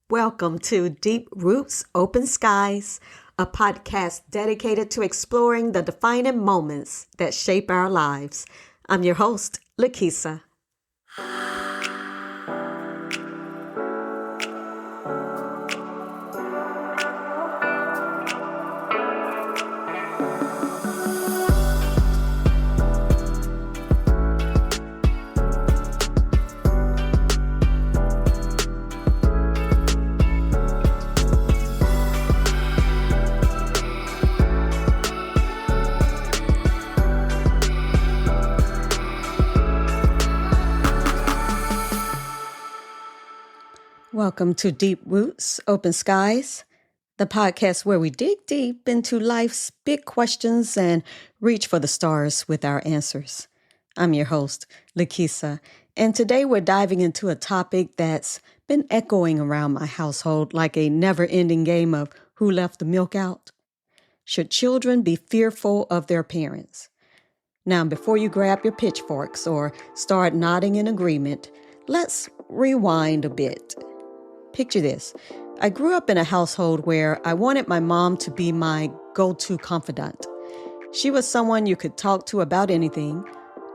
Welcome to Deep Roots, Open Skies, a podcast dedicated to exploring the defining moments that shape our lives. I'm your host, Lakisa. Welcome to Deep Roots, Open Skies, the podcast where we dig deep into life's big questions and reach for the stars with our answers. I'm your host, Lakisa, and today we're diving into a topic that's been echoing around my household like a never-ending game of who left the milk out. Should children be fearful of their parents? Now, before you grab your pitchforks or start nodding in agreement, let's rewind a bit. Picture this. I grew up in a household where I wanted my mom to be my go-to confidant. She was someone you could talk to about anything,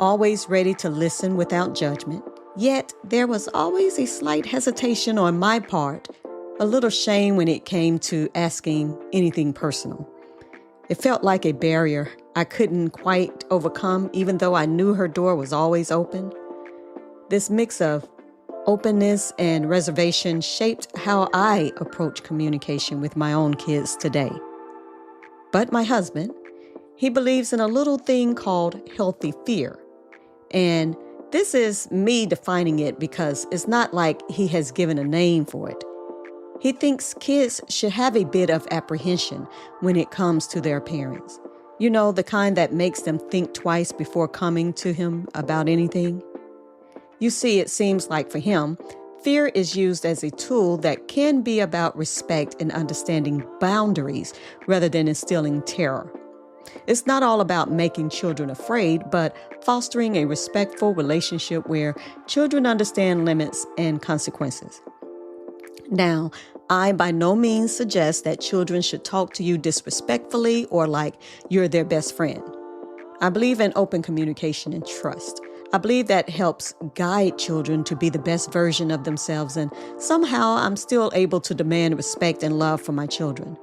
always ready to listen without judgment. Yet there was always a slight hesitation on my part, a little shame when it came to asking anything personal. It felt like a barrier I couldn't quite overcome, even though I knew her door was always open. This mix of openness and reservation shaped how I approach communication with my own kids today. But my husband, he believes in a little thing called healthy fear. And this is me defining it because it's not like he has given a name for it. He thinks kids should have a bit of apprehension when it comes to their parents. You know, the kind that makes them think twice before coming to him about anything. You see, it seems like for him, fear is used as a tool that can be about respect and understanding boundaries rather than instilling terror. It's not all about making children afraid, but fostering a respectful relationship where children understand limits and consequences. Now, I by no means suggest that children should talk to you disrespectfully or like you're their best friend. I believe in open communication and trust. I believe that helps guide children to be the best version of themselves, and somehow I'm still able to demand respect and love from my children.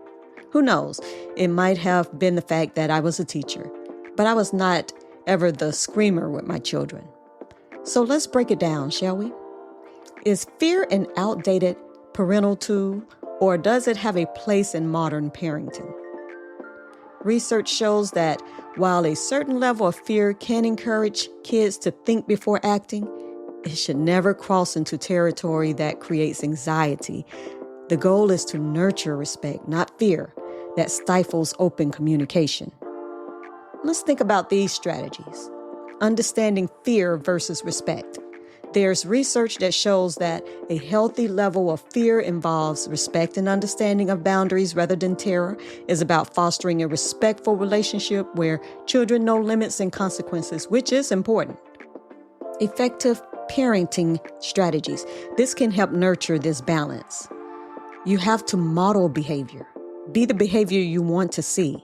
Who knows? It might have been the fact that I was a teacher, but I was not ever the screamer with my children. So let's break it down, shall we? Is fear an outdated parental tool, or does it have a place in modern parenting? Research shows that while a certain level of fear can encourage kids to think before acting, it should never cross into territory that creates anxiety. The goal is to nurture respect, not fear, that stifles open communication. Let's think about these strategies. Understanding fear versus respect. There's research that shows that a healthy level of fear involves respect and understanding of boundaries rather than terror, is about fostering a respectful relationship where children know limits and consequences, which is important. Effective parenting strategies. This can help nurture this balance. You have to model behavior. Be the behavior you want to see.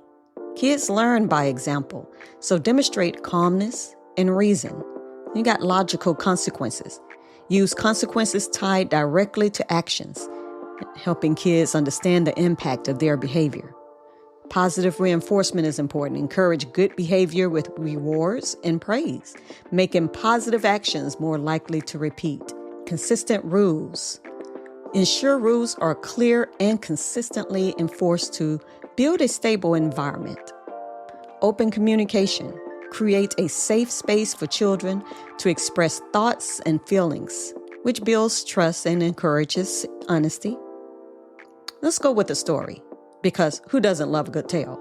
Kids learn by example, so demonstrate calmness and reason. You got logical consequences. Use consequences tied directly to actions, helping kids understand the impact of their behavior. Positive reinforcement is important. Encourage good behavior with rewards and praise, making positive actions more likely to repeat. Consistent rules. Ensure rules are clear and consistently enforced to build a stable environment. Open communication. Create a safe space for children to express thoughts and feelings, which builds trust and encourages honesty. Let's go with the story, because who doesn't love a good tale?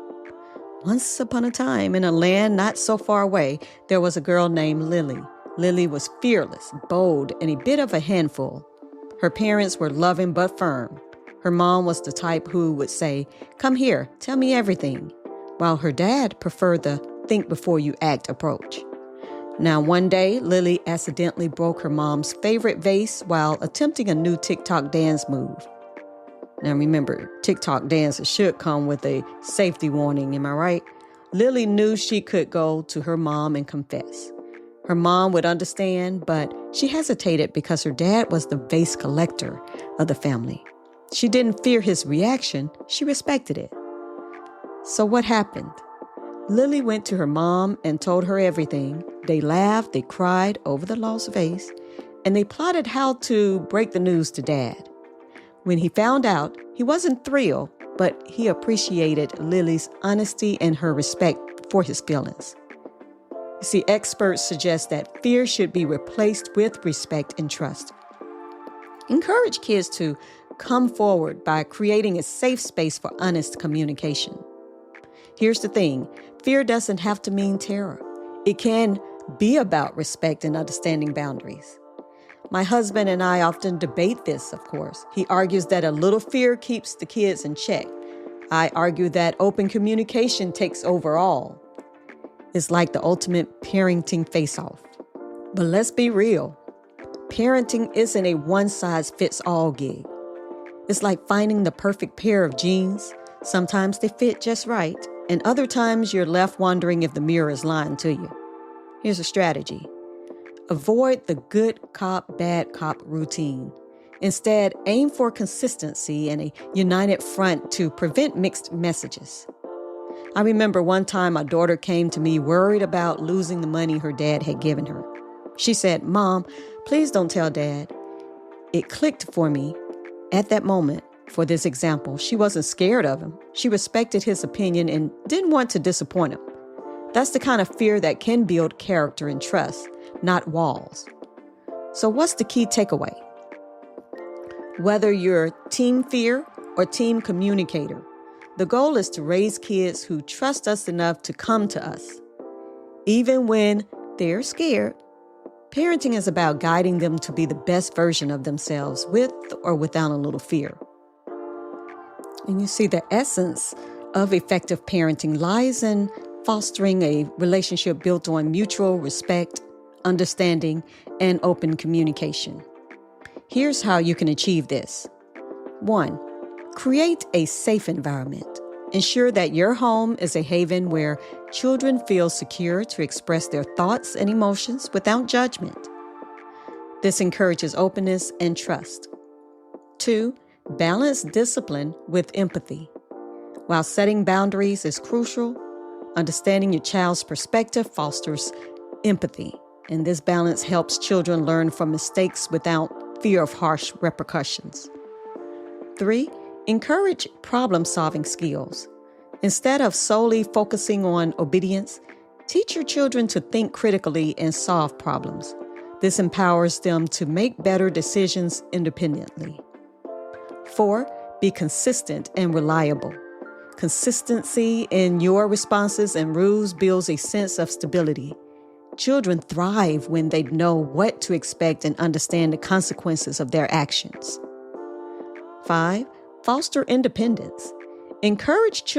Once upon a time, in a land not so far away, there was a girl named Lily. Lily was fearless, bold, and a bit of a handful. Her parents were loving but firm. Her mom was the type who would say, "Come here, tell me everything," while her dad preferred the think before you act approach. Now, one day, Lily accidentally broke her mom's favorite vase while attempting a new TikTok dance move. Now remember, TikTok dances should come with a safety warning, am I right? Lily knew she could go to her mom and confess. Her mom would understand, but she hesitated because her dad was the vase collector of the family. She didn't fear his reaction, she respected it. So what happened? Lily went to her mom and told her everything. They laughed, they cried over the lost vase, and they plotted how to break the news to Dad. When he found out, he wasn't thrilled, but he appreciated Lily's honesty and her respect for his feelings. You see, experts suggest that fear should be replaced with respect and trust. Encourage kids to come forward by creating a safe space for honest communication. Here's the thing, fear doesn't have to mean terror. It can be about respect and understanding boundaries. My husband and I often debate this, of course. He argues that a little fear keeps the kids in check. I argue that open communication takes over all. It's like the ultimate parenting face-off. But let's be real. Parenting isn't a one-size-fits-all gig. It's like finding the perfect pair of jeans. Sometimes they fit just right, and other times you're left wondering if the mirror is lying to you. Here's a strategy. Avoid the good cop, bad cop routine. Instead, aim for consistency and a united front to prevent mixed messages. I remember one time my daughter came to me worried about losing the money her dad had given her. She said, "Mom, please don't tell Dad." It clicked for me at that moment. For this example, she wasn't scared of him. She respected his opinion and didn't want to disappoint him. That's the kind of fear that can build character and trust, not walls. So what's the key takeaway? Whether you're team fear or team communicator, the goal is to raise kids who trust us enough to come to us. Even when they're scared, parenting is about guiding them to be the best version of themselves with or without a little fear. And you see, the essence of effective parenting lies in fostering a relationship built on mutual respect, understanding, and open communication. Here's how you can achieve this. 1. Create a safe environment. Ensure that your home is a haven where children feel secure to express their thoughts and emotions without judgment. This encourages openness and trust. 2. Balance discipline with empathy. While setting boundaries is crucial, understanding your child's perspective fosters empathy, and this balance helps children learn from mistakes without fear of harsh repercussions. 3. Encourage problem-solving skills. Instead of solely focusing on obedience, teach your children to think critically and solve problems. This empowers them to make better decisions independently. 4. Be consistent and reliable. Consistency in your responses and rules builds a sense of stability. Children thrive when they know what to expect and understand the consequences of their actions. 5. Foster independence. Encourage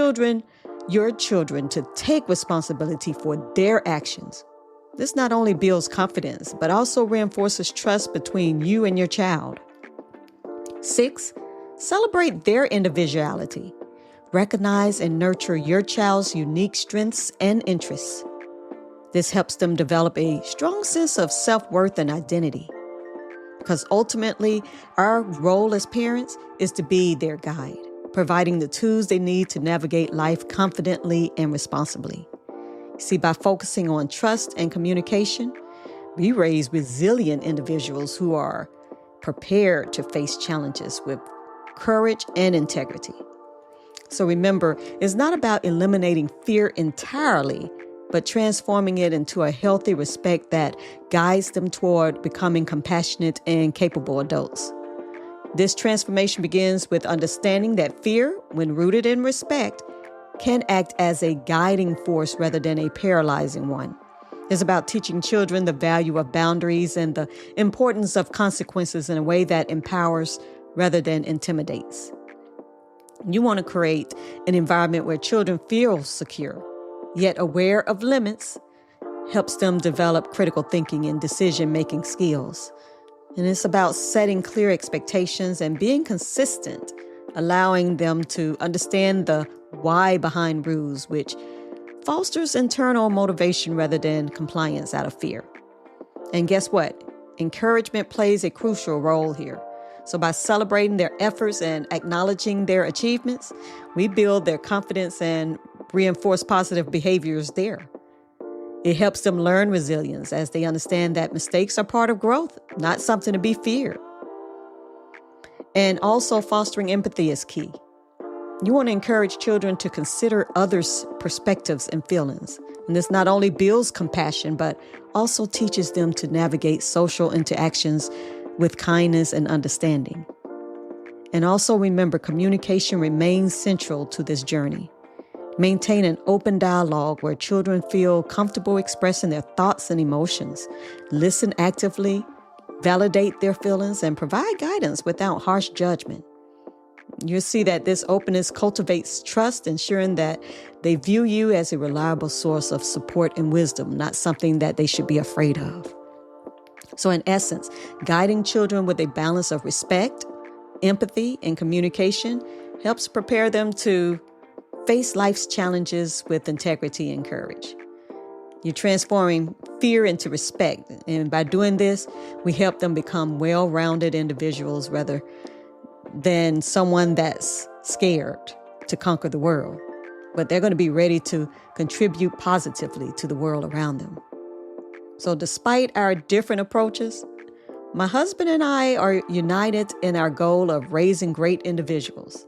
your children to take responsibility for their actions. This not only builds confidence, but also reinforces trust between you and your child. 6. Celebrate their individuality. Recognize and nurture your child's unique strengths and interests. This helps them develop a strong sense of self-worth and identity. Because ultimately, our role as parents is to be their guide, providing the tools they need to navigate life confidently and responsibly. See, by focusing on trust and communication, we raise resilient individuals who are prepared to face challenges with courage and integrity. So remember, it's not about eliminating fear entirely, but transforming it into a healthy respect that guides them toward becoming compassionate and capable adults. This transformation begins with understanding that fear, when rooted in respect, can act as a guiding force rather than a paralyzing one. It's about teaching children the value of boundaries and the importance of consequences in a way that empowers rather than intimidates. You want to create an environment where children feel secure, yet aware of limits, helps them develop critical thinking and decision-making skills. And it's about setting clear expectations and being consistent allowing them to understand the why behind rules, which fosters internal motivation rather than compliance out of fear. And guess what? Encouragement plays a crucial role here. So by celebrating their efforts and acknowledging their achievements, we build their confidence and reinforce positive behaviors there. It helps them learn resilience as they understand that mistakes are part of growth, not something to be feared. And also fostering empathy is key. You want to encourage children to consider others' perspectives and feelings. And this not only builds compassion, but also teaches them to navigate social interactions with kindness and understanding. And also remember, communication remains central to this journey. Maintain an open dialogue where children feel comfortable expressing their thoughts and emotions. Listen actively, validate their feelings, and provide guidance without harsh judgment. You'll see that this openness cultivates trust, ensuring that they view you as a reliable source of support and wisdom, not something that they should be afraid of. So in essence, guiding children with a balance of respect, empathy, and communication helps prepare them to face life's challenges with integrity and courage. You're transforming fear into respect. And by doing this, we help them become well-rounded individuals rather than someone that's scared to conquer the world. But they're going to be ready to contribute positively to the world around them. So despite our different approaches, my husband and I are united in our goal of raising great individuals.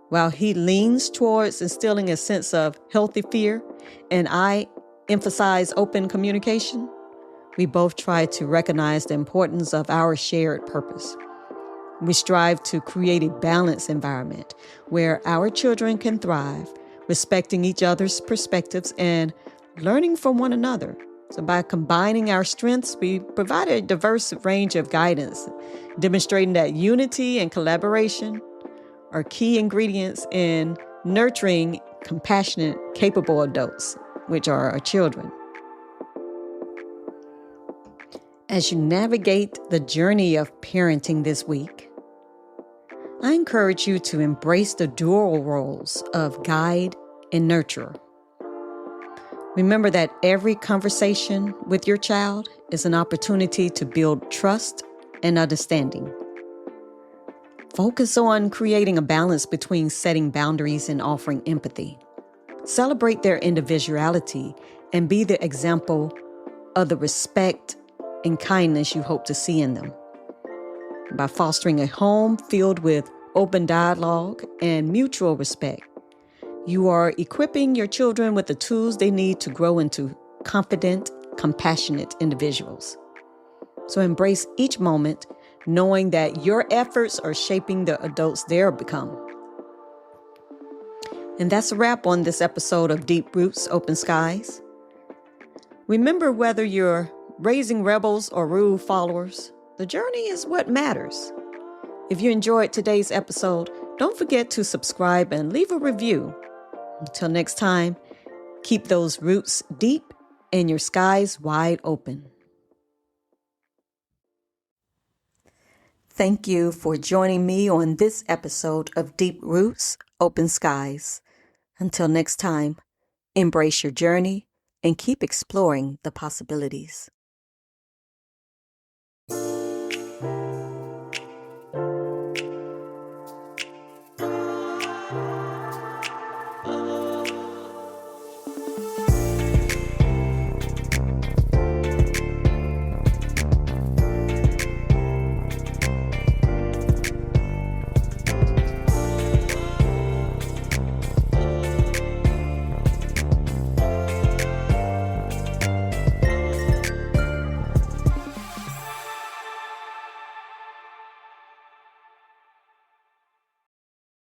While he leans towards instilling a sense of healthy fear, and I emphasize open communication, we both try to recognize the importance of our shared purpose. We strive to create a balanced environment where our children can thrive, respecting each other's perspectives and learning from one another. So by combining our strengths, we provide a diverse range of guidance, demonstrating that unity and collaboration are key ingredients in nurturing compassionate, capable adults, which are our children. As you navigate the journey of parenting this week, I encourage you to embrace the dual roles of guide and nurturer. Remember that every conversation with your child is an opportunity to build trust and understanding. Focus on creating a balance between setting boundaries and offering empathy. Celebrate their individuality and be the example of the respect and kindness you hope to see in them. By fostering a home filled with open dialogue and mutual respect, you are equipping your children with the tools they need to grow into confident, compassionate individuals. So embrace each moment, knowing that your efforts are shaping the adults they'll become. And that's a wrap on this episode of Deep Roots, Open Skies. Remember, whether you're raising rebels or rule followers, the journey is what matters. If you enjoyed today's episode, don't forget to subscribe and leave a review. Until next time, keep those roots deep and your skies wide open. Thank you for joining me on this episode of Deep Roots, Open Skies. Until next time, embrace your journey and keep exploring the possibilities.